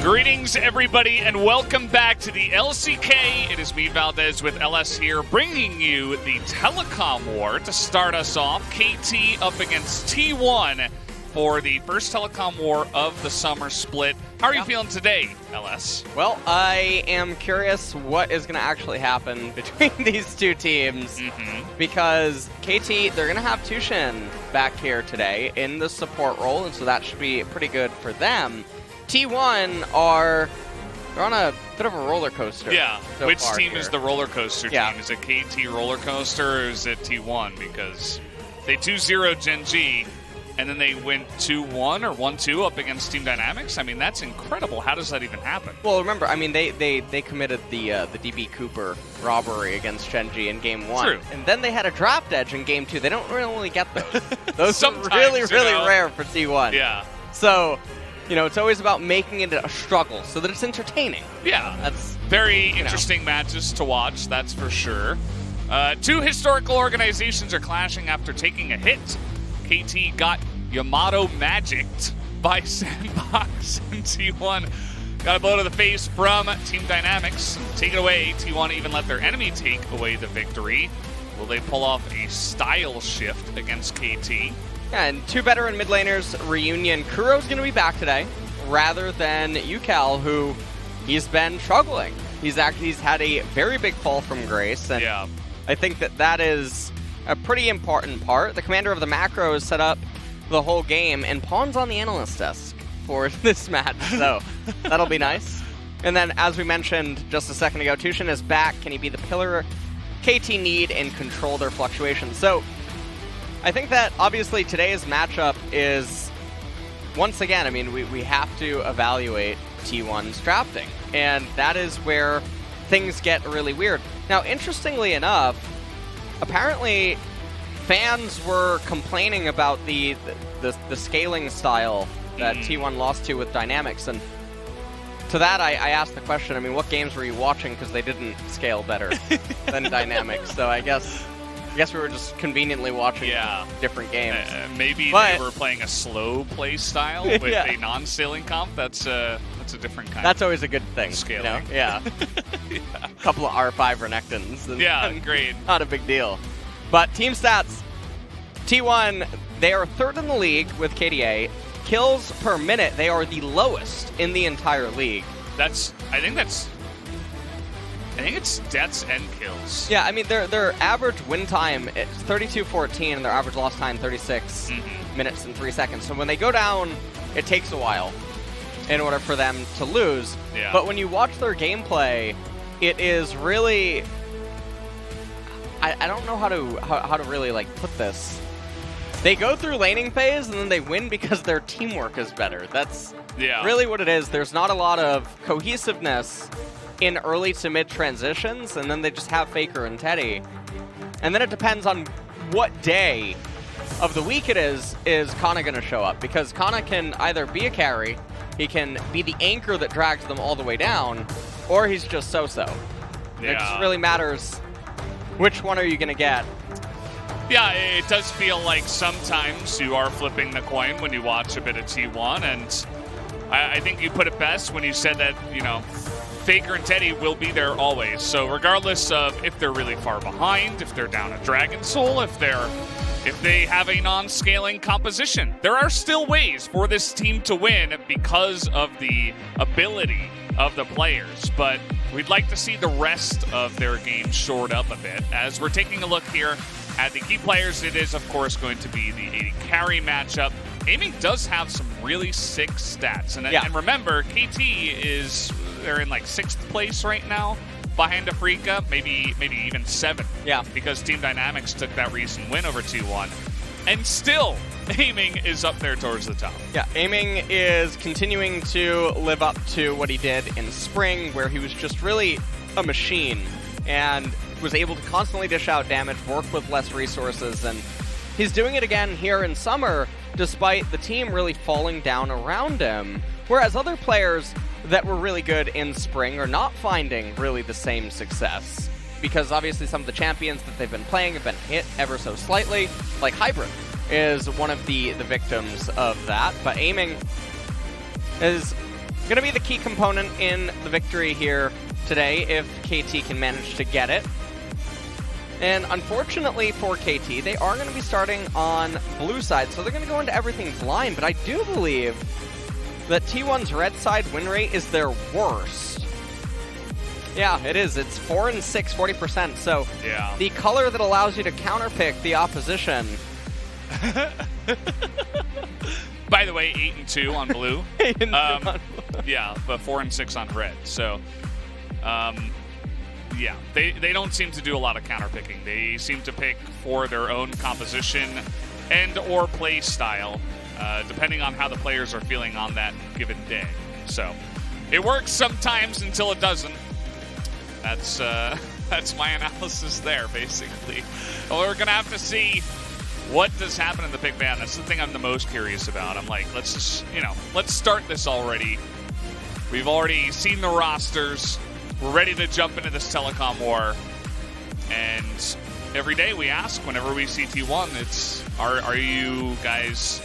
Greetings, everybody, and welcome back to the LCK. It is me, Valdez, with LS here, bringing you the Telecom War to start us off. KT up against T1 for the first Telecom War of the summer split. How are you feeling today, LS? Well, I am curious what is going to actually happen between these two teams, because KT, they're going to have Tushin back here today in the support role, and so that should be pretty good for them. T1 they're on a bit of a roller coaster. Yeah, so which far team here. is the roller coaster Yeah. team? Is it KT roller coaster or is it T1? Because they 2-0 Gen G, and then they went 2-1 or 1-2 up against Team Dynamics. I mean, that's incredible. How does that even happen? Well, remember, I mean, they committed the DB Cooper robbery against Gen G in Game 1. True. And then they had a draft edge in Game 2. They don't really get those. Those are Sometimes, really, you really know. rare for T1. Yeah. So, you know, it's always about making it a struggle so that it's entertaining. Yeah. That's Very interesting matches to watch, that's for sure. Two historical organizations are clashing after taking a hit. KT got Yamato magicked by Sandbox, and T1 got a blow to the face from Team Dynamics. Take it away. T1 even let their enemy take away the victory. Will they pull off a style shift against KT? Yeah, and two veteran mid laners reunion. Kuro's going to be back today, rather than Yukal, who he's been struggling. He's had a very big fall from Grace, and Yeah. I think that is a pretty important part. The commander of the macro is set up the whole game, and Pawn's on the analyst desk for this match, so that'll be nice. And then, as we mentioned just a second ago, Tushin is back. Can he be the pillar KT need and control their fluctuations? So I think that obviously today's matchup is, once again, I mean, we have to evaluate T1's drafting, and that is where things get really weird. Now, interestingly enough, apparently fans were complaining about the scaling style that T1 lost to with Dynamics, and to that I asked the question, I mean, what games were you watching, because they didn't scale better than Dynamics, so I guess we were just conveniently watching different games. Maybe But- they were playing a slow play style with Yeah. a non-scaling comp. That's a different kind That's always a good thing. Scaling. You know? Yeah. A couple of R5 Renekton's. And, Yeah, and great. Not a big deal. But team stats, T1, they are third in the league with KDA. Kills per minute, they are the lowest in the entire league. I think it's deaths and kills. Yeah, I mean, their average win time is 32-14, and their average loss time 36 minutes and 3 seconds. So when they go down, it takes a while in order for them to lose. Yeah. But when you watch their gameplay, it is really, I don't know how to really like put this. They go through laning phase and then they win because their teamwork is better. That's really what it is. There's not a lot of cohesiveness in early to mid transitions, and then they just have Faker and Teddy. And then it depends on what day of the week it is Kana going to show up, because Kana can either be a carry, he can be the anchor that drags them all the way down, or he's just so-so. It just really matters which one are you going to get. Yeah, it does feel like sometimes you are flipping the coin when you watch a bit of T1, and I think you put it best when you said that, you know, Faker and Teddy will be there always. So regardless of if they're really far behind, if they're down a Dragon Soul, if they have a non-scaling composition, there are still ways for this team to win because of the ability of the players. But we'd like to see the rest of their game shored up a bit. As we're taking a look here at the key players, it is, of course, going to be the AD carry matchup. Aiming does have some really sick stats. And remember, KT they're in like 6th place right now, behind Afrika, maybe even 7th. Yeah. Because Team Dynamics took that recent win over T1. And still, Aiming is up there towards the top. Yeah, Aiming is continuing to live up to what he did in spring, where he was just really a machine and was able to constantly dish out damage, work with less resources, and he's doing it again here in summer, despite the team really falling down around him. Whereas other players that were really good in spring are not finding really the same success, because obviously some of the champions that they've been playing have been hit ever so slightly, like Hybrid is one of the victims of that. But Aiming is Going to be the key component in the victory here today if KT can manage to get it. And unfortunately for KT, they are going to be starting on blue side, so they're going to go into everything blind, but I do believe that T1's red side win rate is their worst. Yeah, it is. It's 4 and 6, 40%. So yeah, the color that allows you to counterpick the opposition. By the way, 8 and 2 on blue. 8 and 2 on blue. Yeah, but 4 and 6 on red. So, yeah, they don't seem to do a lot of counterpicking. They seem to pick for their own composition and or play style, depending on how the players are feeling on that given day. So it works sometimes until it doesn't. That's my analysis there, basically. Well, we're gonna have to see what does happen in the big band. That's the thing I'm the most curious about. I'm like, let's just, let's start this already. We've already seen the rosters. We're ready to jump into this telecom war. And every day we ask, whenever we see T1, it's, are you guys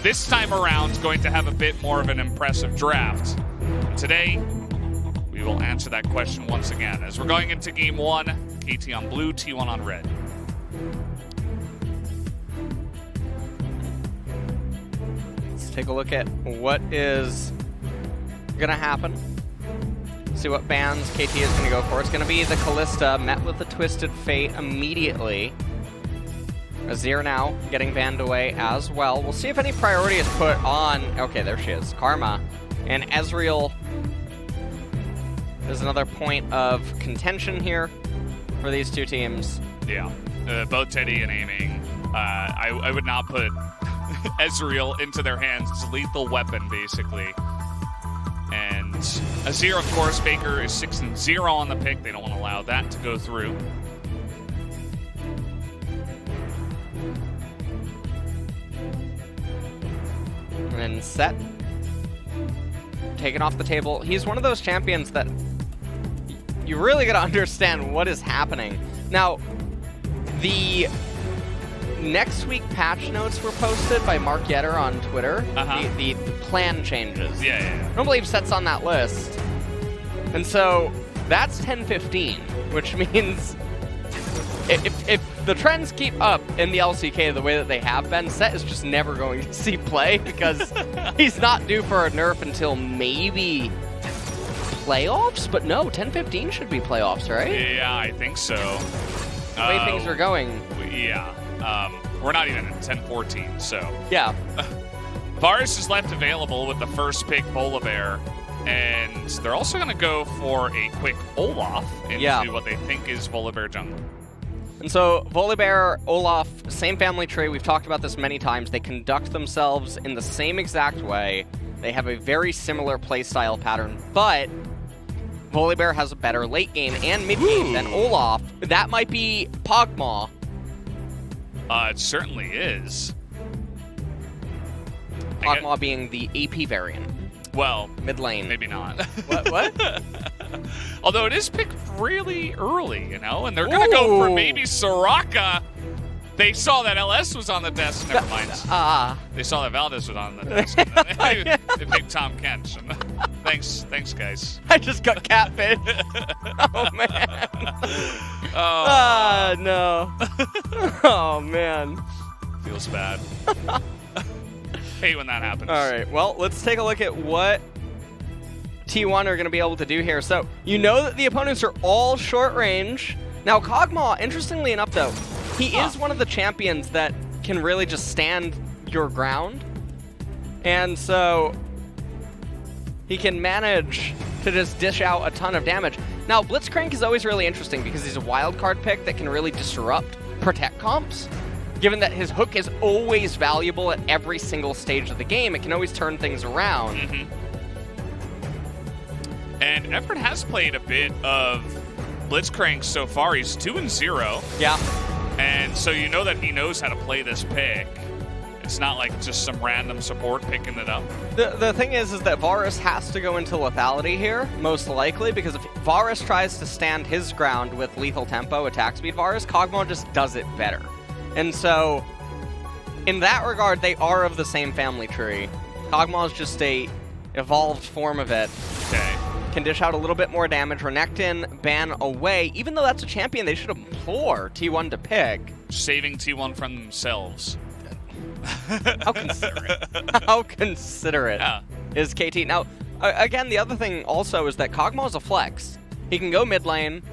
this time around going to have a bit more of an impressive draft? And today, we will answer that question once again as we're going into game 1, KT on blue, T1 on red. Let's take a look at what is going to happen. See what bans KT is going to go for. It's going to be the Callista, met with the Twisted Fate immediately. Azir now getting banned away as well. We'll see if any priority is put on... Okay, there she is. Karma and Ezreal. There's another point of contention here for these two teams. Yeah, both Teddy and aiming. I would not put Ezreal into their hands. It's a lethal weapon, basically. And Azir, of course, Faker is 6 and 0 on the pick. They don't want to allow that to go through. And Set taken off the table. He's one of those champions that you really got to understand what is happening. Now, the next week patch notes were posted by Mark Yetter on Twitter. The plan changes. Yeah. I don't believe Set's on that list. And so that's 10-15, which means if the trends keep up in the LCK the way that they have been, Set is just never going to see play because he's not due for a nerf until maybe playoffs? But no, 10-15 should be playoffs, right? Yeah, I think so. The way things are going. Yeah. We're not even at 10-14, so. Yeah. Varus is left available with the first pick, Volibear, and they're also going to go for a quick Olaf into what they think is Volibear jungle. And so Volibear, Olaf, same family tree. We've talked about this many times. They conduct themselves in the same exact way. They have a very similar playstyle pattern, but Volibear has a better late game and mid game than Olaf. That might be Pogmaw. It certainly is. Pogmaw being the AP variant. Well, mid lane. Maybe not. What? Although it is picked really early, and they're going to go for maybe Soraka. They saw that LS was on the desk. Never mind. They saw that Valdez was on the desk. They picked Tom Kent. Thanks, guys. I just got catfished. Oh, man. No. Oh, man. Feels bad. Hate when that happens. All right, well, let's take a look at what T1 are going to be able to do here. So, you know that the opponents are all short range. Now, Kog'Maw, interestingly enough, though, he is one of the champions that can really just stand your ground. And so, he can manage to just dish out a ton of damage. Now, Blitzcrank is always really interesting because he's a wild card pick that can really disrupt Protect comps. Given that his hook is always valuable at every single stage of the game, it can always turn things around. And Everett has played a bit of Blitzcrank so far. He's 2 and 0. Yeah. And so you know that he knows how to play this pick. It's not like just some random support picking it up. The thing is that Varus has to go into lethality here, most likely, because if Varus tries to stand his ground with lethal tempo attack speed Varus, Kog'Maw just does it better. And so, in that regard, they are of the same family tree. Kog'Maw is just a evolved form of it. Okay. Can dish out a little bit more damage. Renekton, ban away. Even though that's a champion they should implore T1 to pick. Saving T1 from themselves. How considerate. How considerate is KT. Now, again, the other thing also is that Kog'Maw is a flex. He can go mid lane.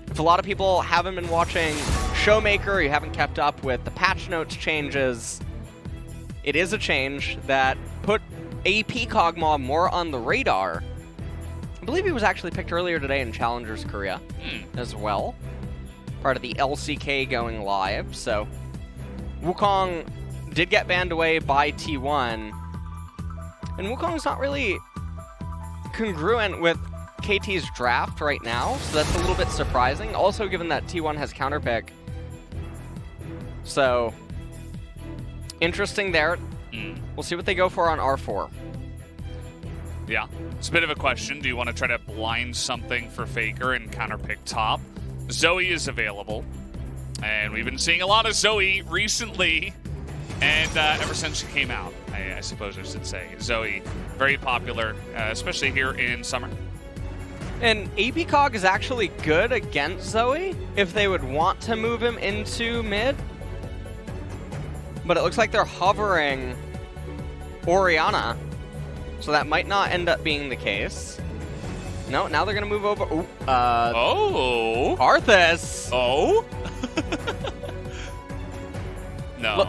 If a lot of people haven't been watching Showmaker, you haven't kept up with the patch notes changes, it is a change that put AP Kog'Maw more on the radar. I believe he was actually picked earlier today in Challengers Korea as well. Part of the LCK going live. So Wukong did get banned away by T1. And Wukong's not really congruent with KT's draft right now, so that's a little bit surprising. Also, given that T1 has counterpick. So, interesting there. We'll see what they go for on R4. Yeah, it's a bit of a question. Do you want to try to blind something for Faker and counterpick top? Zoe is available, and we've been seeing a lot of Zoe recently, and ever since she came out, I suppose I should say. Zoe, very popular, especially here in Summer. And AP Cog is actually good against Zoe if they would want to move him into mid. But it looks like they're hovering Orianna, so that might not end up being the case. No, now they're going to move over. Ooh, oh. Arthas. Oh? No. Look,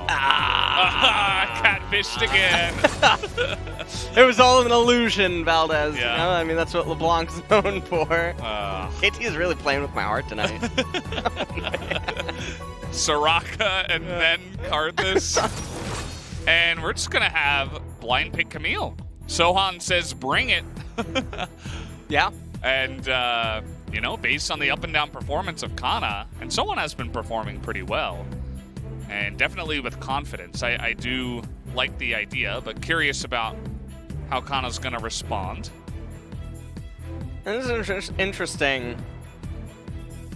catfished again. It was all an illusion, Valdez. Yeah. You know? I mean, that's what LeBlanc's known for. KT is really playing with my heart tonight. Soraka and then Karthus. And we're just going to have blind pick Camille. Sohan says, bring it. Yeah. And, you know, based on the up and down performance of Kana, and Sohan has been performing pretty well. And definitely with confidence. I do like the idea, but curious about how Kana's going to respond. And this is interesting.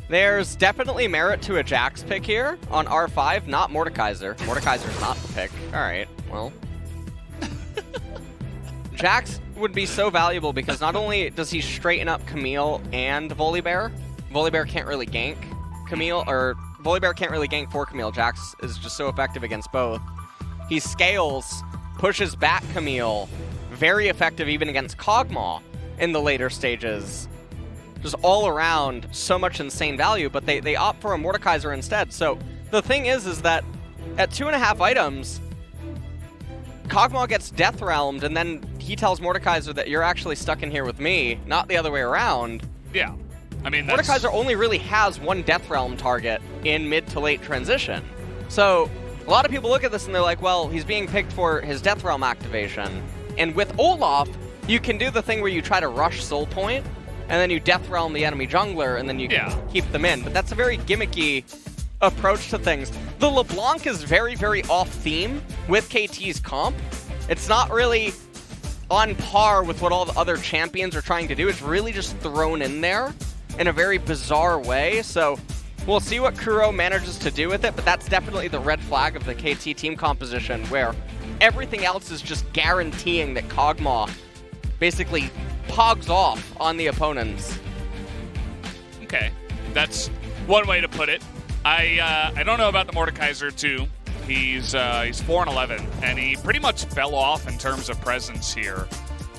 There's definitely merit to a Jax pick here on R5, not Mordekaiser. Mordekaiser's not the pick. All right, well. Jax would be so valuable because not only does he straighten up Camille and Volibear, Volibear can't really gank Camille, or Volibear can't really gank for Camille. Jax is just so effective against both. He scales, pushes back Camille, very effective even against Kog'Maw in the later stages. Just all around, so much insane value, but they opt for a Mordekaiser instead. So the thing is that at 2.5 items, Kog'Maw gets Death Realmed, and then he tells Mordekaiser that you're actually stuck in here with me, not the other way around. Yeah. I mean, Mordekaiser only really has one Death Realm target in mid to late transition. So a lot of people look at this and they're like, well, he's being picked for his Death Realm activation. And with Olaf, you can do the thing where you try to rush Soul Point, and then you Death Realm the enemy jungler, and then you keep them in. But that's a very gimmicky approach to things. The LeBlanc is very, very off-theme with KT's comp. It's not really on par with what all the other champions are trying to do. It's really just thrown in there in a very bizarre way. So we'll see what Kuro manages to do with it, but that's definitely the red flag of the KT team composition, where everything else is just guaranteeing that Kog'Maw basically pogs off on the opponents. Okay, that's one way to put it. I don't know about the Mordekaiser too. He's 4-11, and he pretty much fell off in terms of presence here.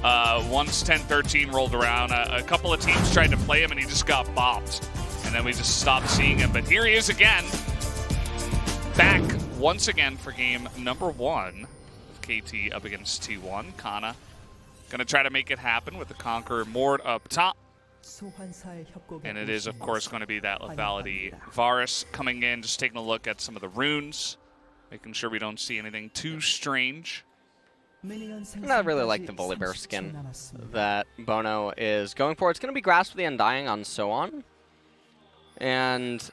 Once 10-13 rolled around, a couple of teams tried to play him, and he just got bopped. And then we just stopped seeing him. But here he is again, back once again for game number 1 of KT up against T1. Kana going to try to make it happen with the Conqueror Mord up top. And it is, of course, going to be that lethality. Varus coming in, just taking a look at some of the runes, making sure we don't see anything too strange. I really like the Volibear skin that Bono is going for. It's going to be Grasp of the Undying on Sohan. And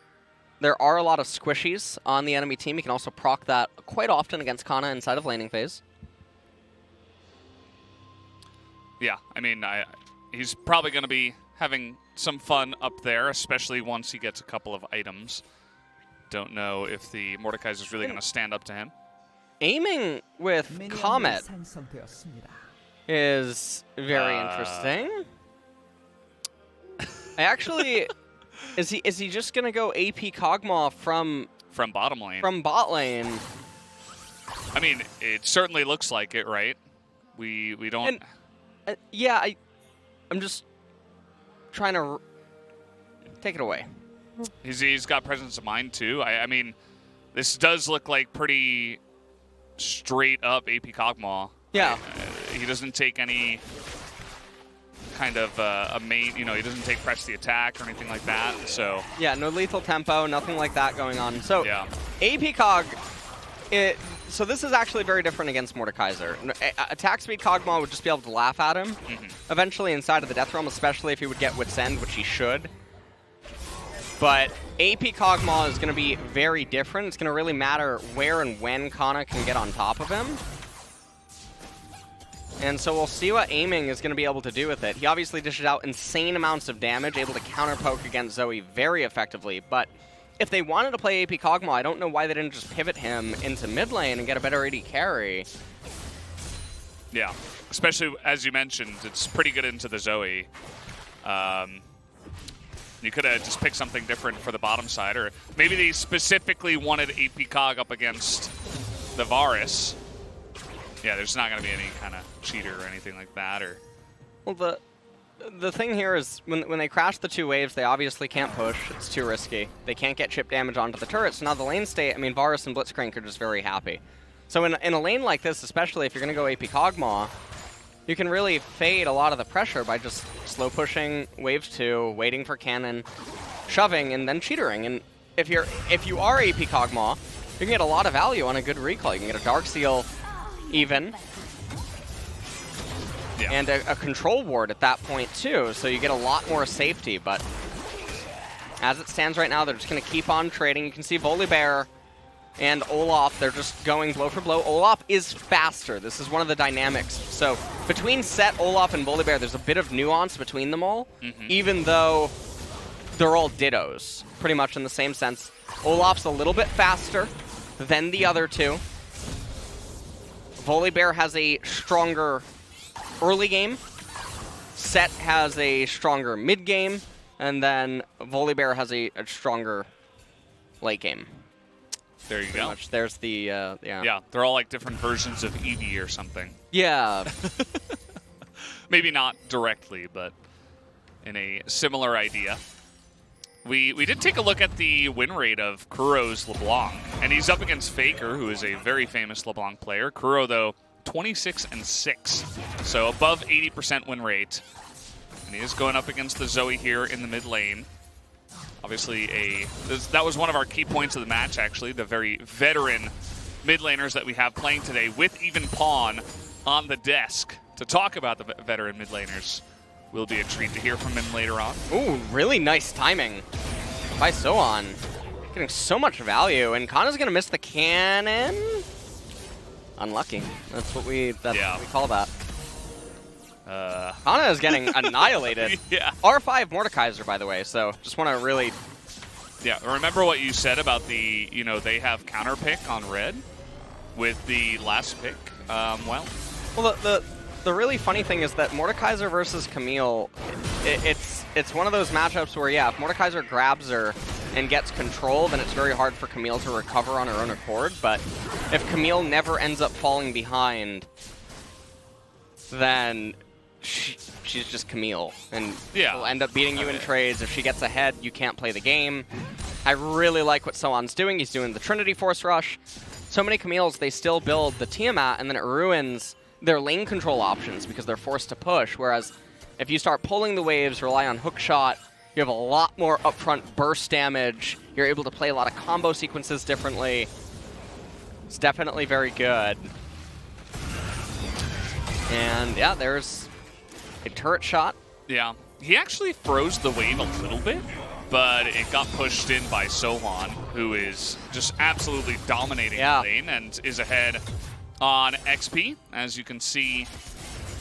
there are a lot of squishies on the enemy team. You can also proc that quite often against Kana inside of laning phase. Yeah, I mean, he's probably going to be having some fun up there, especially once he gets a couple of items. Don't know if the Mordekaiser is really going to stand up to him. Aiming with Comet is very interesting. I actually, is he just gonna go AP Kog'Maw from bottom lane? From bot lane. I mean, it certainly looks like it, right? We don't. And, yeah, I'm just trying to take it away. He's got presence of mind too. I mean, this does look like pretty straight up AP Kog'Maw. Yeah. He doesn't take any kind of a main, he doesn't take press the attack or anything like that. So yeah, no lethal tempo, nothing like that going on. So yeah. AP Kog, so this is actually very different against Mordekaiser. Attack speed Kog'Maw would just be able to laugh at him eventually inside of the Death Realm, especially if he would get Wit's End, which he should. But AP Kog'Maw is going to be very different. It's going to really matter where and when Kana can get on top of him. And so we'll see what aiming is going to be able to do with it. He obviously dishes out insane amounts of damage, able to counter-poke against Zoe very effectively. But if they wanted to play AP Kog'Maw, I don't know why they didn't just pivot him into mid lane and get a better AD carry. Yeah, especially, as you mentioned, it's pretty good into the Zoe. You could have just picked something different for the bottom side, or maybe they specifically wanted AP Kog up against the Varus. Yeah, there's not going to be any kind of cheater or anything like that. Or well, the thing here is when they crash the two waves, they obviously can't push. It's too risky. They can't get chip damage onto the turrets. So now the lane state, I mean, Varus and Blitzcrank are just very happy. So in a lane like this, especially if you're going to go AP Kog'Maw, you can really fade a lot of the pressure by just slow pushing wave 2, waiting for cannon, shoving, and then cheatering. And if you are AP Kog'Maw, you can get a lot of value on a good recall. You can get a Dark Seal even, yeah. And a control ward at that point too, so you get a lot more safety. But as it stands right now, they're just going to keep on trading. You can see Volibear and Olaf, they're just going blow for blow. Olaf is faster. This is one of the dynamics. So between Set, Olaf, and Volibear, there's a bit of nuance between them all, even though they're all dittos, pretty much in the same sense. Olaf's a little bit faster than the other two. Volibear has a stronger early game. Set has a stronger mid game. And then Volibear has a stronger late game. There you go. Much. There's the, yeah. Yeah, they're all like different versions of Eevee or something. Yeah. Maybe not directly, but in a similar idea. We did take a look at the win rate of Kuro's LeBlanc, and he's up against Faker, who is a very famous LeBlanc player. Kuro, though, 26-6, so above 80% win rate. And he is going up against the Zoe here in the mid lane. Obviously, that was one of our key points of the match, actually, the very veteran mid laners that we have playing today, with even Pawn on the desk to talk about the veteran mid laners. Will be a treat to hear from him later on. Ooh, really nice timing by Sohan. Getting so much value, and Kana's gonna miss the cannon. Unlucky. That's what we call that. Kana is getting annihilated. Yeah. R5 Mordekaiser, by the way, so just want to really... Yeah, remember what you said about the, they have counter pick on red with the last pick? Well, the really funny thing is that Mordekaiser versus Camille, it's one of those matchups where, yeah, if Mordekaiser grabs her and gets control, then it's very hard for Camille to recover on her own accord. But if Camille never ends up falling behind, then she's just Camille. And she'll end up beating you in trades. If she gets ahead, you can't play the game. I really like what Sohan's doing. He's doing the Trinity Force Rush. So many Camilles, they still build the Tiamat, and then it ruins their lane control options because they're forced to push, whereas if you start pulling the waves, rely on hook shot, you have a lot more upfront burst damage, you're able to play a lot of combo sequences differently. It's definitely very good. And yeah, there's a turret shot. Yeah, he actually froze the wave a little bit, but it got pushed in by Sohan, who is just absolutely dominating the lane and is ahead on XP, as you can see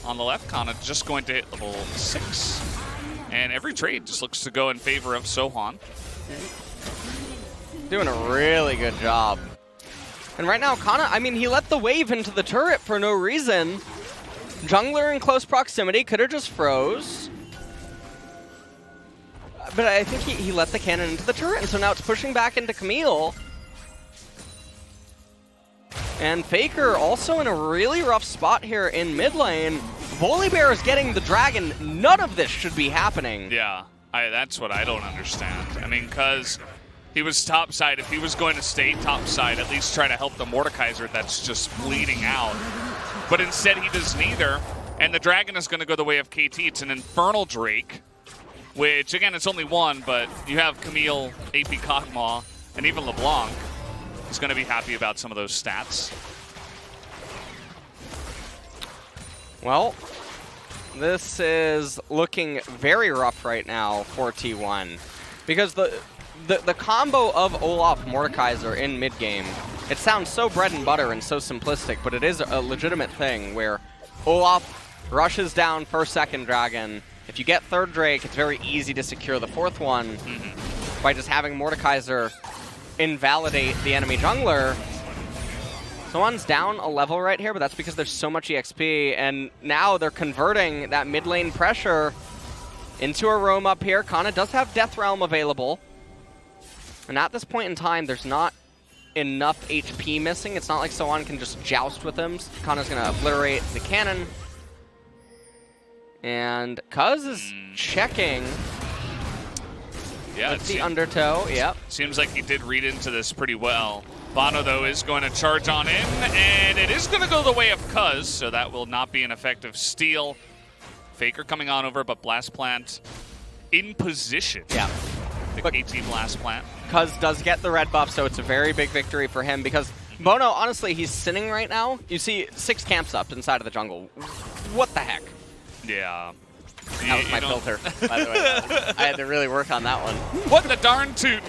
on the left. Kana just going to hit level 6. And every trade just looks to go in favor of Sohan. Doing a really good job. And right now, Kana, I mean, he let the wave into the turret for no reason. Jungler in close proximity could have just froze. But I think he let the cannon into the turret, and so now it's pushing back into Camille. And Faker also in a really rough spot here in mid lane. Volibear is getting the dragon. None of this should be happening. Yeah, that's what I don't understand. I mean, because he was topside. If he was going to stay topside, at least try to help the Mordekaiser that's just bleeding out. But instead, he does neither. And the dragon is going to go the way of KT. It's an Infernal Drake, which, again, it's only one, but you have Camille, AP Kog'Maw, and even LeBlanc is going to be happy about some of those stats. Well, this is looking very rough right now for T1. Because the combo of Olaf Mordekaiser in mid-game, it sounds so bread and butter and so simplistic, but it is a legitimate thing where Olaf rushes down first, second dragon. If you get third Drake, it's very easy to secure the fourth one by just having Mordekaiser invalidate the enemy jungler. Someone's down a level right here, but that's because there's so much EXP, and now they're converting that mid lane pressure into a roam up here. Kana does have Death Realm available, and at this point in time, there's not enough HP missing. It's not like someone can just joust with him. Kana's going to obliterate the cannon. And Cuz is checking. Yeah, with the undertow. Yep. Seems like he did read into this pretty well. Bono, though, is going to charge on in, and it is going to go the way of Cuz, so that will not be an effective steal. Faker coming on over, but Blast Plant in position. Yeah. The KT Blast Plant. Cuz does get the red buff, so it's a very big victory for him, because Bono, honestly, he's sinning right now. You see 6 camps up inside of the jungle. What the heck? Yeah. That was my filter, by the way. I had to really work on that one. What the darn tootin'?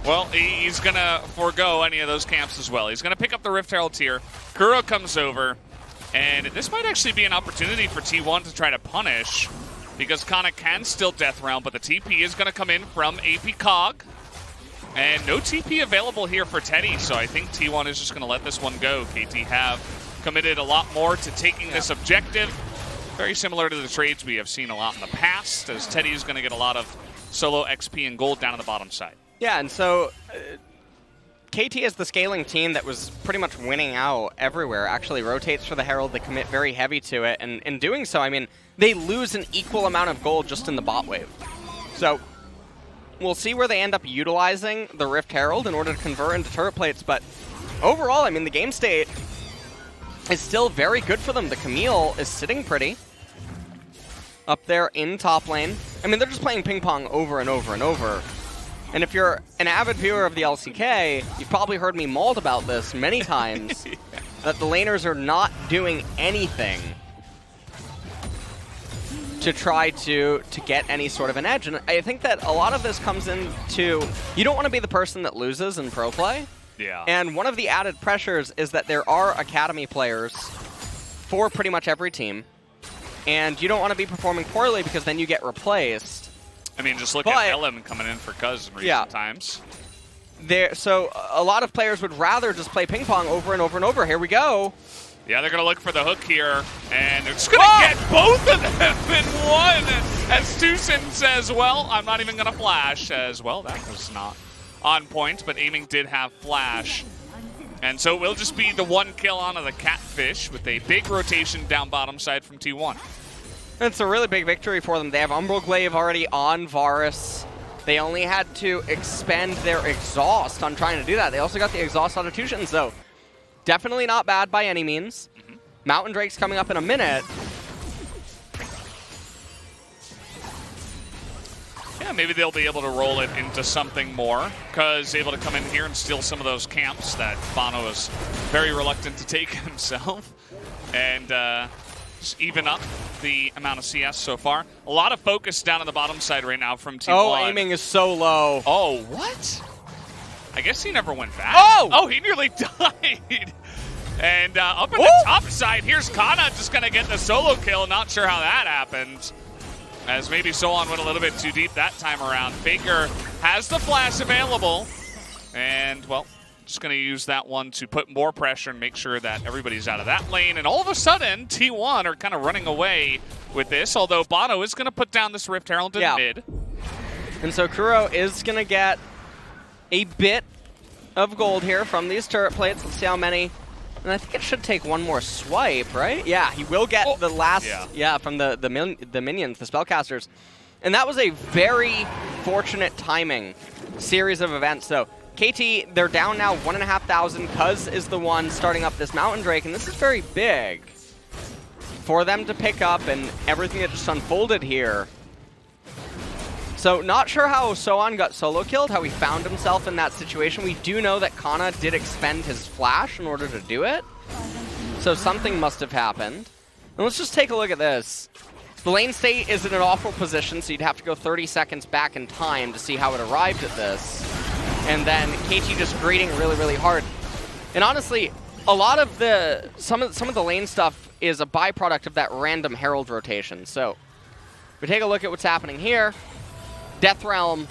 Well, he's going to forego any of those camps as well. He's going to pick up the Rift Herald here. Kuro comes over, and this might actually be an opportunity for T1 to try to punish, because Kana can still Death Realm, but the TP is going to come in from AP Cog. And no TP available here for Teddy, so I think T1 is just going to let this one go. KT have committed a lot more to taking this objective. Very similar to the trades we have seen a lot in the past, as Teddy is going to get a lot of solo XP and gold down on the bottom side. Yeah, and so KT is the scaling team that was pretty much winning out everywhere, actually rotates for the Herald. They commit very heavy to it, and in doing so, I mean, they lose an equal amount of gold just in the bot wave. So we'll see where they end up utilizing the Rift Herald in order to convert into turret plates, but overall, I mean, the game state is still very good for them. The Camille is sitting pretty up there in top lane. I mean, they're just playing ping pong over and over and over. And if you're an avid viewer of the LCK, you've probably heard me mauled about this many times, that the laners are not doing anything to try to get any sort of an edge. And I think that a lot of this comes into, you don't want to be the person that loses in pro play. Yeah. And one of the added pressures is that there are academy players for pretty much every team. And you don't want to be performing poorly because then you get replaced. I mean, just look at LM coming in for Cuz in recent times. So a lot of players would rather just play ping pong over and over and over. Here we go. Yeah, they're going to look for the hook here, and they're just going to get both of them in one. As Tucson says, well, I'm not even going to flash, as well. That was not on point, but aiming did have flash. And so it will just be the one kill onto the Catfish with a big rotation down bottom side from T1. It's a really big victory for them. They have Umbral Glaive already on Varus. They only had to expend their exhaust on trying to do that. They also got the exhaust on Tucson, so definitely not bad by any means. Mountain Drake's coming up in a minute. Yeah, maybe they'll be able to roll it into something more. Cuz able to come in here and steal some of those camps that Bono is very reluctant to take himself. And just even up the amount of CS so far. A lot of focus down on the bottom side right now from T1. Oh, aiming is so low. Oh, what? I guess he never went back. Oh, he nearly died. And up at the top side, here's Kana just going to get the solo kill. Not sure how that happened, as maybe Solon went a little bit too deep that time around. Faker has the flash available. And, well, Just going to use that one to put more pressure and make sure that everybody's out of that lane. And all of a sudden, T1 are kind of running away with this, although Bono is going to put down this Rift Herald in mid. And so Kuro is going to get a bit of gold here from these turret plates. Let's see how many. And I think it should take one more swipe, right? Yeah, he will get the last, from the minions, the spellcasters. And that was a very fortunate timing series of events. So KT, they're down now 1,500. Cuz is the one starting up this Mountain Drake, and this is very big for them to pick up and everything that just unfolded here. So not sure how Sohan got solo killed, how he found himself in that situation. We do know that Kana did expend his flash in order to do it. So something must have happened. And let's just take a look at this. The lane state is in an awful position, so you'd have to go 30 seconds back in time to see how it arrived at this. And then KT just grading really, really hard. And honestly, a lot of some of the lane stuff is a byproduct of that random Herald rotation. So if we take a look at what's happening here, Death Realm,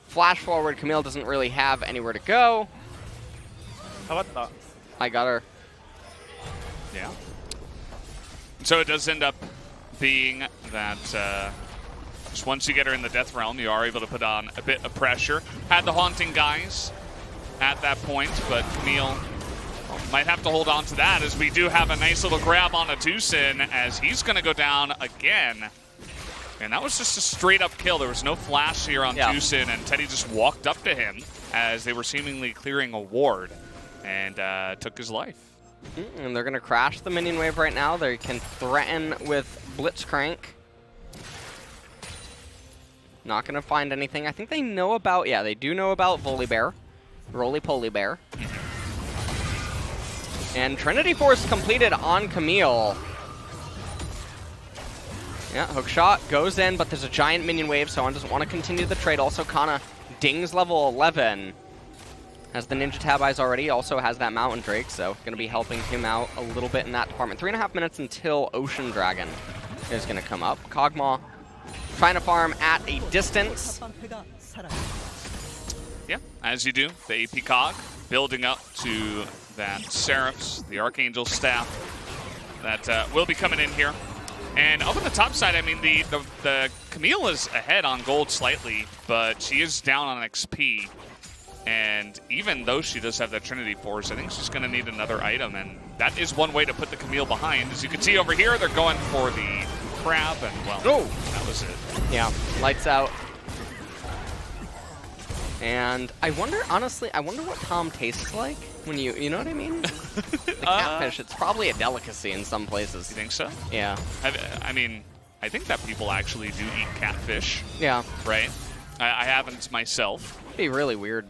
flash forward, Camille doesn't really have anywhere to go. How about that? I got her. Yeah. So it does end up being that just once you get her in the Death Realm, you are able to put on a bit of pressure. Had the Haunting guys at that point, but Camille might have to hold on to that, as we do have a nice little grab on a Tucson as he's going to go down again. And that was just a straight-up kill. There was no flash here on Tucson, and Teddy just walked up to him as they were seemingly clearing a ward and took his life. And they're going to crash the minion wave right now. They can threaten with Blitzcrank. Not going to find anything. I think they know about, they do know about Volibear. Roly-poly bear. And Trinity Force completed on Camille. Yeah, hook shot goes in, but there's a giant minion wave, so Sohan doesn't want to continue the trade. Also, Kana dings level 11. Has the Ninja Tab Eyes already, also has that Mountain Drake, so going to be helping him out a little bit in that department. 3.5 minutes until Ocean Dragon is going to come up. Kog'Maw trying to farm at a distance. Yeah, as you do, the AP Cog building up to that Seraph's, the Archangel staff that will be coming in here. And up on the top side, I mean, the Camille is ahead on gold slightly, but she is down on XP. And even though she does have that Trinity Force, I think she's going to need another item. And that is one way to put the Camille behind. As you can see over here, they're going for the crab, and well, that was it. Yeah, lights out. And I wonder, honestly, I wonder what Tom tastes like when you know what I mean? The catfish, it's probably a delicacy in some places. You think so? Yeah. I mean, I think that people actually do eat catfish. Yeah. Right? I haven't myself. It'd be really weird.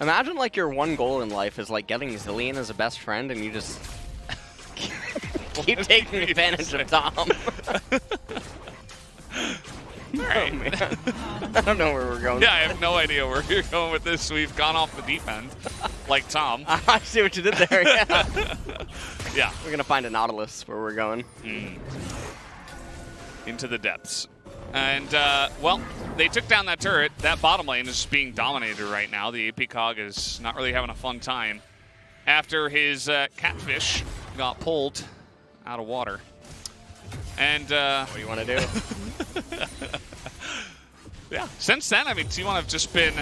Imagine like your one goal in life is like getting Zillion as a best friend and you just keep taking advantage of Tom. Right. Oh, man. I don't know where we're going. Yeah, I have no idea where you're going with this. We've gone off the deep end, like Tom. I see what you did there, yeah. Yeah. We're going to find a Nautilus where we're going. Into the depths. And, well, they took down that turret. That bottom lane is being dominated right now. The AP Cog is not really having a fun time after his catfish got pulled out of water. And what do you want to do? Yeah, since then, I mean, T1 have just been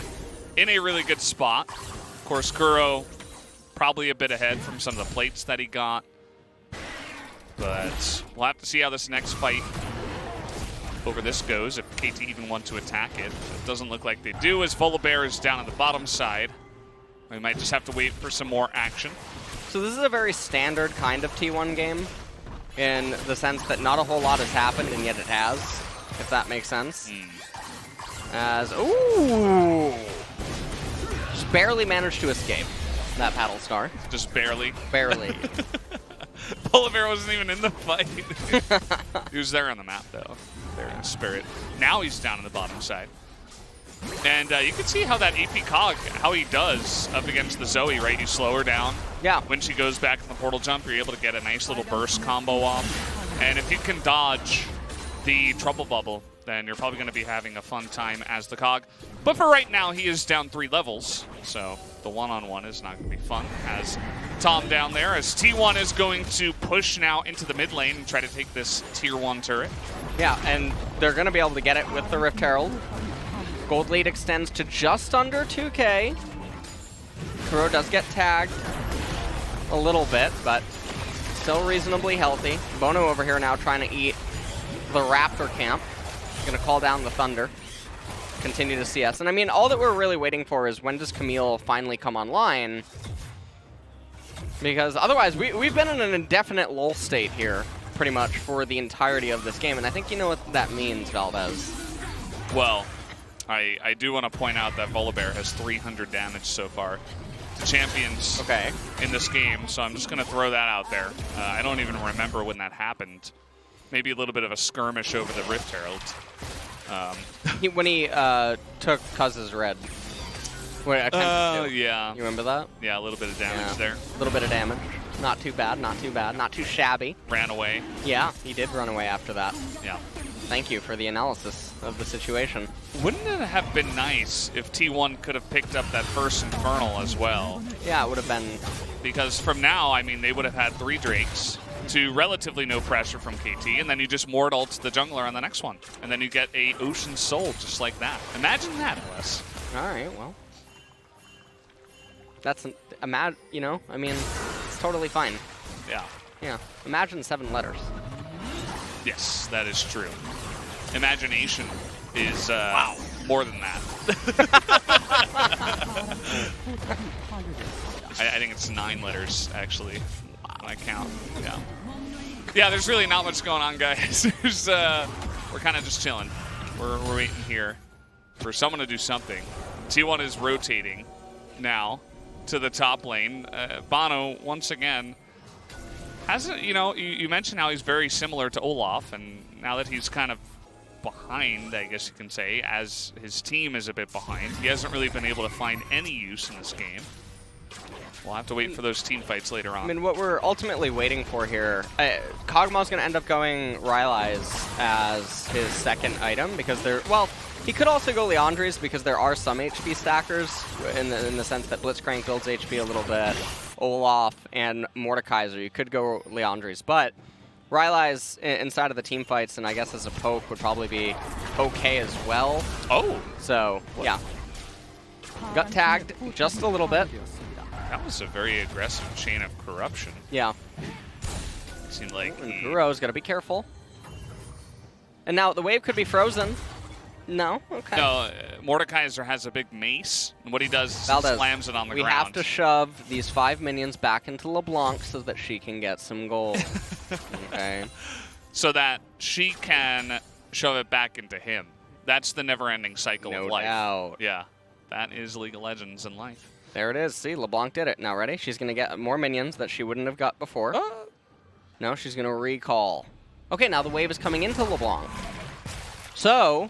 in a really good spot. Of course, Kuro probably a bit ahead from some of the plates that he got. But we'll have to see how this next fight over this goes, if KT even want to attack it. It doesn't look like they do, as Volibear is down on the bottom side. We might just have to wait for some more action. So this is a very standard kind of T1 game, in the sense that not a whole lot has happened, and yet it has, if that makes sense. As, ooh! Just barely managed to escape that paddle star. Just barely? Barely. Volibear wasn't even in the fight. He was there on the map, though. There in spirit. Now he's down on the bottom side. And you can see how that AP Cog, how he does up against the Zoe, right? You slow her down. Yeah. When she goes back in the portal jump, you're able to get a nice little burst combo off. And if you can dodge the Trouble Bubble then you're probably going to be having a fun time as the Cog. But for right now, he is down 3 levels, so the one-on-one is not going to be fun. As Tom down there, as T1 is going to push now into the mid lane and try to take this tier 1 turret. Yeah, and they're going to be able to get it with the Rift Herald. Gold lead extends to just under 2K. Kuro does get tagged a little bit, but still reasonably healthy. Bono over here now trying to eat the Raptor camp. Gonna call down the Thunder. Continue to CS. And I mean, all that we're really waiting for is when does Camille finally come online? Because otherwise, we've been in an indefinite lull state here, pretty much, for the entirety of this game. And I think you know what that means, Valdez. Well, I do want to point out that Volibear has 300 damage so far to champions in this game, so I'm just going to throw that out there. I don't even remember when that happened. Maybe a little bit of a skirmish over the Rift Herald. When he took Cuz's red. Yeah. You remember that? Yeah, a little bit of damage there. A little bit of damage. Not too bad, not too bad, not too shabby. Ran away. Yeah, he did run away after that. Yeah. Thank you for the analysis of the situation. Wouldn't it have been nice if T1 could have picked up that first Infernal as well? Yeah, it would have been. Because from now, I mean, they would have had 3 Drakes to relatively no pressure from KT, and then you just Mord ults the jungler on the next one. And then you get a Ocean Soul just like that. Imagine that, Wes. All right, well. That's, you know, I mean, it's totally fine. Yeah. Yeah, imagine 7 letters. Yes, that is true. Imagination is more than that. I think it's 9 letters, actually. I count. Yeah. Yeah, there's really not much going on, guys. We're kind of just chilling. We're waiting here for someone to do something. T1 is rotating now to the top lane. Bono, once again, hasn't, you know, you mentioned how he's very similar to Olaf, and now that he's kind of behind, I guess you can say, as his team is a bit behind, he hasn't really been able to find any use in this game. We'll have to wait for those team fights later on. I mean, what we're ultimately waiting for here, Kog'Maw's going to end up going Rylai's as his second item, because they're, well, he could also go Leandri's because there are some HP stackers in the sense that Blitzcrank builds HP a little bit, Olaf and Mordekaiser. You could go Leandri's, but Rylai's inside of the team fights, and I guess as a poke would probably be okay as well. Oh! So, yeah. Got tagged just a little bit. That was a very aggressive chain of corruption. Yeah. It seemed like Kuro's got to be careful. And now the wave could be frozen. No? Okay. No, Mordekaiser has a big mace, and what he does is Valdez, slams it on the ground. We have to shove these 5 minions back into LeBlanc so that she can get some gold. Okay. So that she can shove it back into him. That's the never-ending cycle of life. No doubt. Yeah. That is League of Legends in life. There it is. See, LeBlanc did it. Now ready? She's going to get more minions that she wouldn't have got before. No, she's going to recall. Okay, now the wave is coming into LeBlanc. So,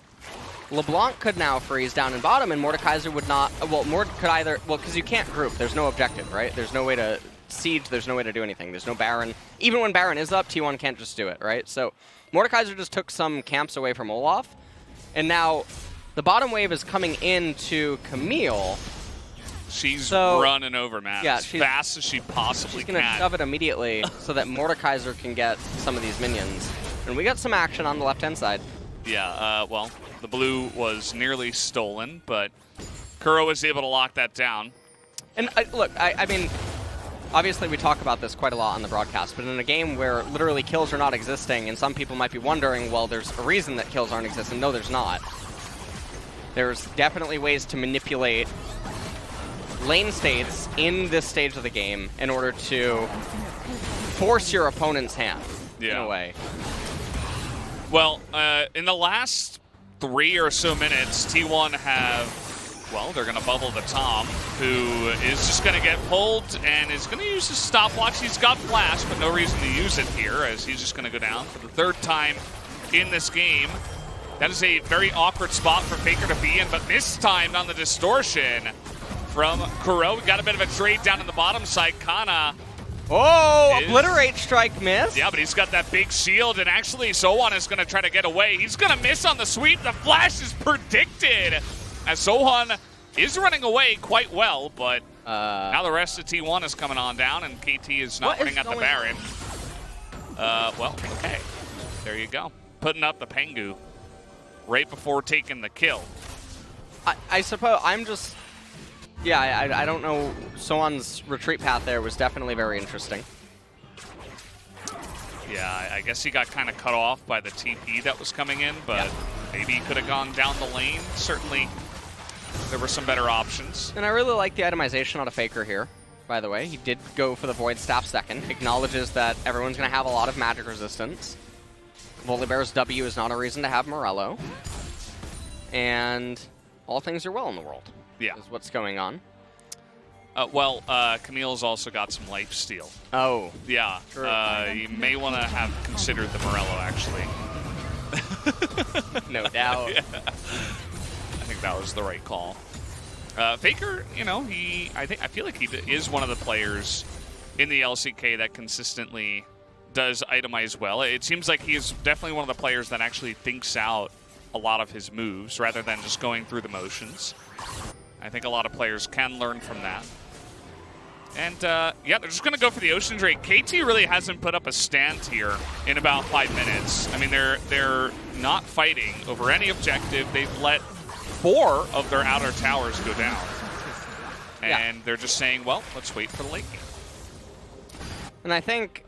LeBlanc could now freeze down in bottom, and Mordekaiser would not. Well, Mord could either. Well, because you can't group. There's no objective, right? There's no way to siege. There's no way to do anything. There's no Baron. Even when Baron is up, T1 can't just do it, right? So, Mordekaiser just took some camps away from Olaf, and now the bottom wave is coming into Camille. She's running over Matt as fast as she possibly can. She's going to shove it immediately so that Mordekaiser can get some of these minions. And we got some action on the left-hand side. Yeah, well, the blue was nearly stolen, but Kuro was able to lock that down. And look, I mean, obviously we talk about this quite a lot on the broadcast, but in a game where literally kills are not existing, and some people might be wondering, well, there's a reason that kills aren't existing. No, there's not. There's definitely ways to manipulate lane states in this stage of the game in order to force your opponent's hand, in a way. Well, in the last 3 or so minutes, T1 have, well, they're going to bubble the Tom, who is just going to get pulled and is going to use his stopwatch. He's got flash, but no reason to use it here, as he's just going to go down for the 3rd time in this game. That is a very awkward spot for Faker to be in, but this time on the distortion from Kuro. We got a bit of a trade down in the bottom side. Kana Oh, obliterate strike miss. Yeah, but he's got that big shield, and actually Sohan is going to try to get away. He's going to miss on the sweep. The flash is predicted as Sohan is running away quite well, but now the rest of T1 is coming on down, and KT is not running at the Baron. Well, okay. There you go. Putting up the Pengu right before taking the kill. I suppose I'm just... Yeah, I don't know. Sohan's retreat path there was definitely very interesting. Yeah, I guess he got kind of cut off by the TP that was coming in, but maybe he could have gone down the lane. Certainly, there were some better options. And I really like the itemization on a Faker here, by the way. He did go for the Void Staff second. Acknowledges that everyone's going to have a lot of magic resistance. Volibear's W is not a reason to have Morello. And all things are well in the world. Yeah. Is what's going on. Well, Camille's also got some lifesteal. Oh. Yeah. You may want to have considered the Morello, actually. No doubt. Yeah. I think that was the right call. Faker, you know, I feel like he is one of the players in the LCK that consistently does itemize well. It seems like he is definitely one of the players that actually thinks out a lot of his moves rather than just going through the motions. I think a lot of players can learn from that. And, yeah, they're just going to go for the Ocean Drake. KT really hasn't put up a stand here in about 5 minutes. I mean, they're not fighting over any objective. They've let 4 of their outer towers go down. And they're just saying, well, let's wait for the late game. And I think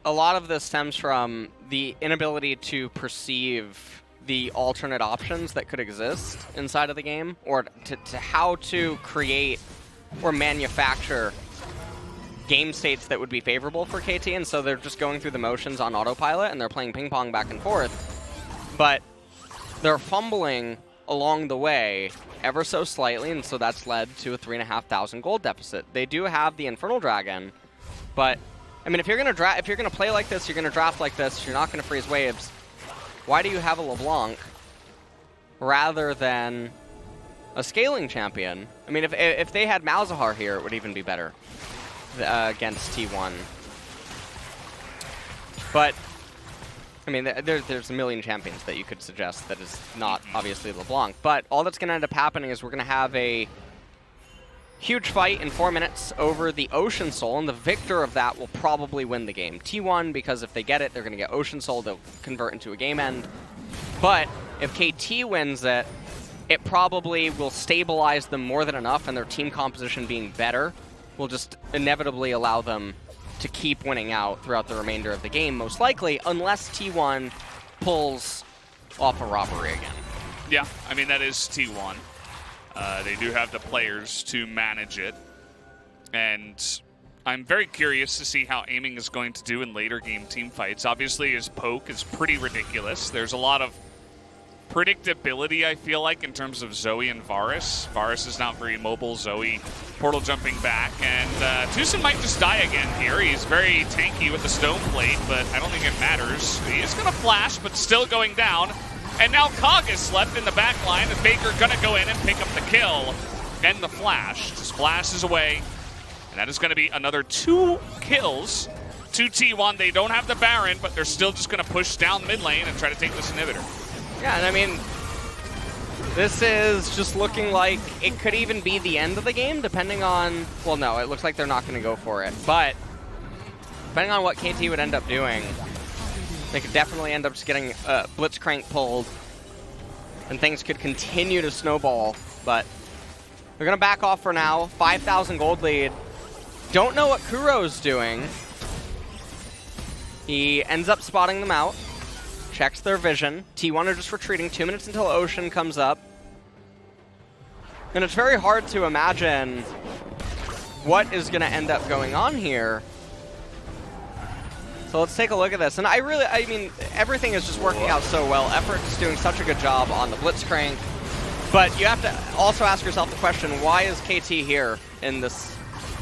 a lot of this stems from the inability to perceive the alternate options that could exist inside of the game, or to how to create or manufacture game states that would be favorable for KT, and so they're just going through the motions on autopilot, and they're playing ping pong back and forth. But they're fumbling along the way ever so slightly, and so that's led to a 3,500 gold deficit. They do have the Infernal Dragon, but I mean, if you're gonna play like this, you're gonna draft like this, you're not gonna freeze waves. Why do you have a LeBlanc rather than a scaling champion? I mean, if they had Malzahar here, it would even be better against T1. But I mean, there's a million champions that you could suggest that is not obviously LeBlanc. But all that's going to end up happening is we're going to have a huge fight in 4 minutes over the Ocean Soul, and the victor of that will probably win the game. T1, because if they get it, they're going to get Ocean Soul, they'll convert into a game end. But if KT wins it, it probably will stabilize them more than enough, and their team composition being better will just inevitably allow them to keep winning out throughout the remainder of the game, most likely, unless T1 pulls off a robbery again. Yeah, I mean, that is T1. They do have the players to manage it, and I'm very curious to see how aiming is going to do in later game team fights. Obviously, his poke is pretty ridiculous. There's a lot of predictability, I feel like, in terms of Zoe and Varus. Varus is not very mobile. Zoe portal jumping back, and Tucson might just die again here. He's very tanky with the stone plate, but I don't think it matters. He is going to flash, but still going down. And now Cog is left in the back line, and Baker going to go in and pick up the kill and the flash. Just flashes away, and that is going to be another 2 kills to T1. They don't have the Baron, but they're still just going to push down mid lane and try to take this inhibitor. Yeah, and I mean, this is just looking like it could even be the end of the game, depending on... Well, no, it looks like they're not going to go for it. But depending on what KT would end up doing, they could definitely end up just getting Blitzcrank pulled, and things could continue to snowball. But they're going to back off for now. 5,000 gold lead. Don't know what Kuro's doing. He ends up spotting them out. Checks their vision. T1 are just retreating. 2 minutes until Ocean comes up. And it's very hard to imagine what is going to end up going on here. So let's take a look at this. And I mean, everything is just working out so well. Effort is doing such a good job on the Blitzcrank. But you have to also ask yourself the question, why is KT here in this?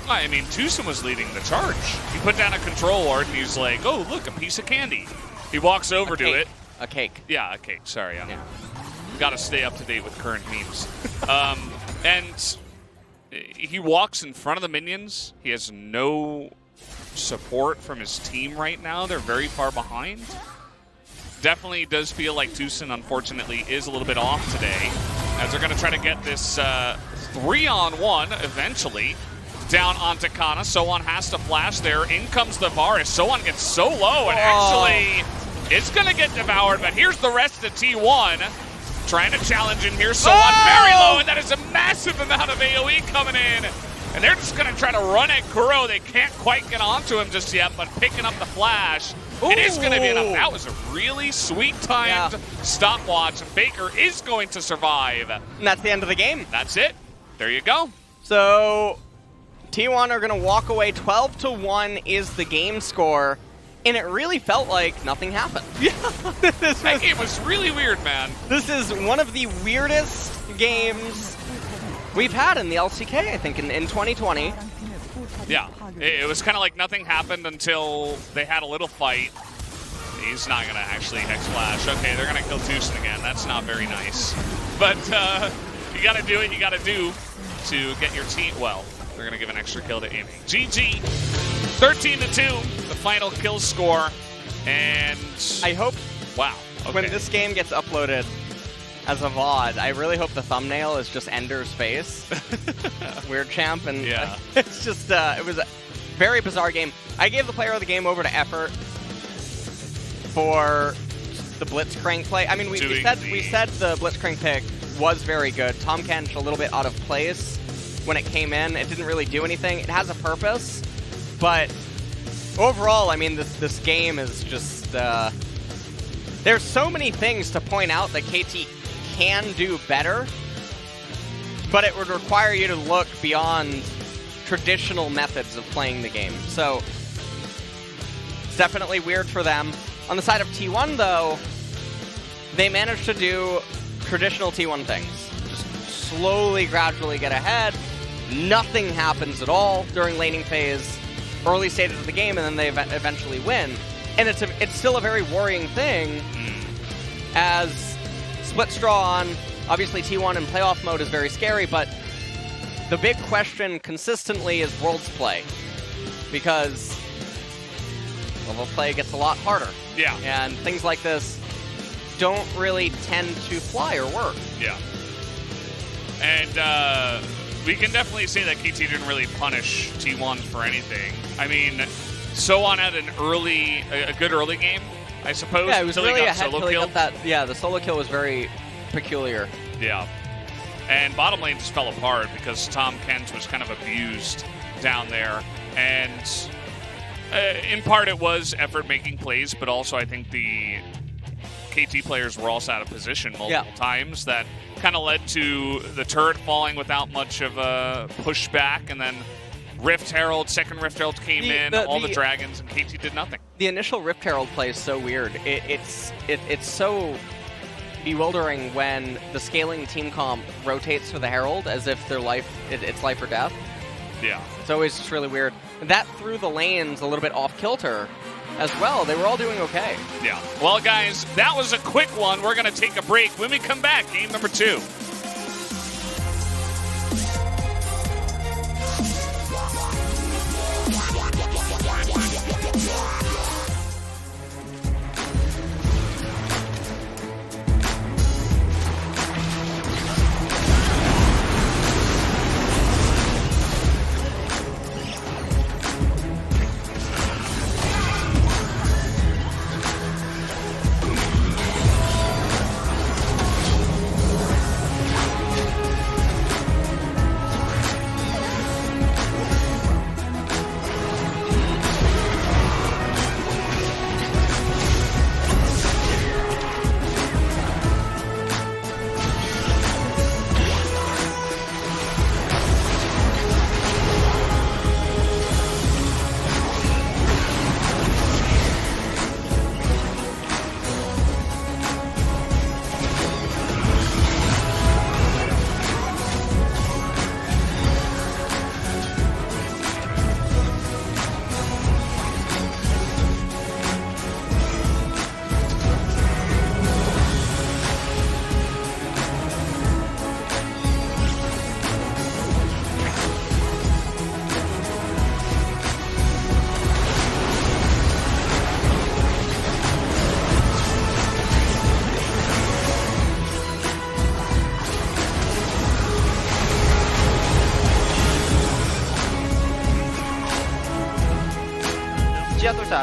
I mean, Tucson was leading the charge. He put down a control ward, and he's like, oh, look, a piece of candy. He walks over to it. A cake. Yeah, a cake. Sorry. Got to stay up to date with current memes. And he walks in front of the minions. He has no support from his team right now. They're very far behind. Definitely does feel like Tucson, unfortunately, is a little bit off today, as they're going to try to get this 3-on-1 eventually down onto Kana. Sohan has to flash there. In comes the Varus. Sohan gets so low and actually is going to get devoured, but here's the rest of T1 trying to challenge in here. Sohan very low, and that is a massive amount of AoE coming in. And they're just going to try to run at Kuro. They can't quite get onto him just yet, but picking up the flash, it is going to be enough. That was a really sweet timed stopwatch, and Faker is going to survive. And that's the end of the game. That's it. There you go. So T1 are going to walk away. 12-1 is the game score, and it really felt like nothing happened. That game was really weird, man. This is one of the weirdest games we've had in the LCK, I think, in 2020. Yeah, it was kind of like nothing happened until they had a little fight. He's not going to actually Hex Flash. Okay, they're going to kill Tucson again. That's not very nice. But you got to do what you got to do to get your team. Well, they're going to give an extra kill to Amy. GG, 13-2, the final kill score. And I hope okay. when this game gets uploaded as a VOD, I really hope the thumbnail is just Ender's face. Weird champ, and it's just, it was a very bizarre game. I gave the player of the game over to Effort for the Blitzcrank play. I mean, we said the Blitzcrank pick was very good. Tom Kench a little bit out of place when it came in. It didn't really do anything. It has a purpose, but overall, I mean, this game is just, there's so many things to point out that KT can do better, but it would require you to look beyond traditional methods of playing the game. So it's definitely weird for them. On the side of T1, though, they managed to do traditional T1 things. Just slowly, gradually get ahead. Nothing happens at all during laning phase, early stages of the game, and then they eventually win. And it's still a very worrying thing, as split straw on. Obviously, T1 in playoff mode is very scary, but the big question consistently is Worlds play, because level play gets a lot harder. Yeah. And things like this don't really tend to fly or work. Yeah. And we can definitely say that KT didn't really punish T1 for anything. I mean, Sohan had a good early game, I suppose. Yeah, it was really ahead until he got that. Yeah, the solo kill was very peculiar. Yeah. And bottom lane just fell apart because Tom Kent was kind of abused down there. And in part it was Effort making plays, but also I think the KT players were also out of position multiple times. That kind of led to the turret falling without much of a pushback, and then Rift Herald, second Rift Herald came in, all the dragons, and KT did nothing. The initial Rift Herald play is so weird. It's so bewildering when the scaling team comp rotates for the Herald as if their it's life or death. Yeah. It's always just really weird. That threw the lanes a little bit off kilter as well. They were all doing okay. Yeah. Well, guys, that was a quick one. We're going to take a break. When we come back, game number 2.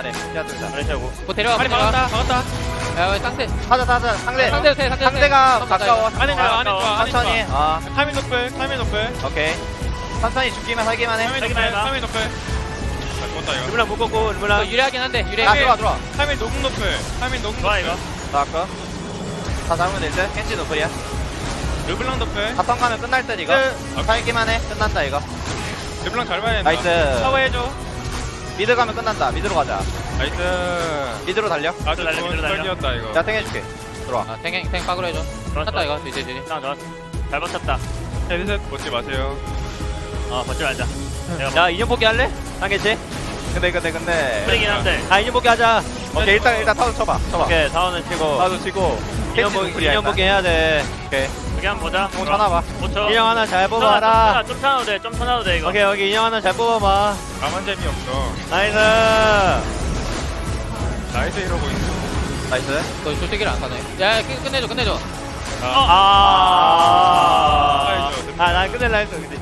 안해. 시야 뚫자. 뭐 데려와. 빨리 박았다. 야 상대. 타자. 상대가 가까워. 안에 좋아. 천천히. 타이밍 노플. 오케이. 천천히 죽기만 살기만 해. 타이밍 노플. 잘 죽었다 이거. 르블랑 묶었고 르블랑. 유리하긴 한데 유리해. 들어와. 타이밍 녹음 노플. 좋아 이거. 나왔고. 다 잡으면 될 듯. 켄지 노플이야. 르블랑 노플. 바텀 가면 끝날 듯 이거. 살기만 해. 끝난다 이거. 르블랑 잘 봐야 된다. 나이스. 샤워해줘. 미드 가면 끝난다. 미드로 가자. 나이스. 미드로 달려. 아주 좋은 스타일이었다 이거. 내가 탱해줄게. 들어와. 탱 빠그로 해줘. 탔다 이거 이제. 잘 버텼다. 헤드셋 벗지 마세요. 버텨 말자. 야 인형 뽑기 할래? 상계치? 근데 뿌리긴 한데. 인형 뽑기 하자. 오케이 일단 타워 쳐봐. 오케이, 사원을 치고. 타워 치고 인형 뽑기 해야 돼. 오케이 여기 한번 보자. 공 쳐놔봐. 5초. 인형 하나 잘 뽑아라. 좀 쳐놔도 돼, 이거. 오케이 여기 인형 하나 잘 뽑아봐. 아무 재미없어. 나이스. 나이스 이러고 있어. 나이스. 너 조태기를 안 가네. 야 끝내줘. 난 끝낼라 했어 근데.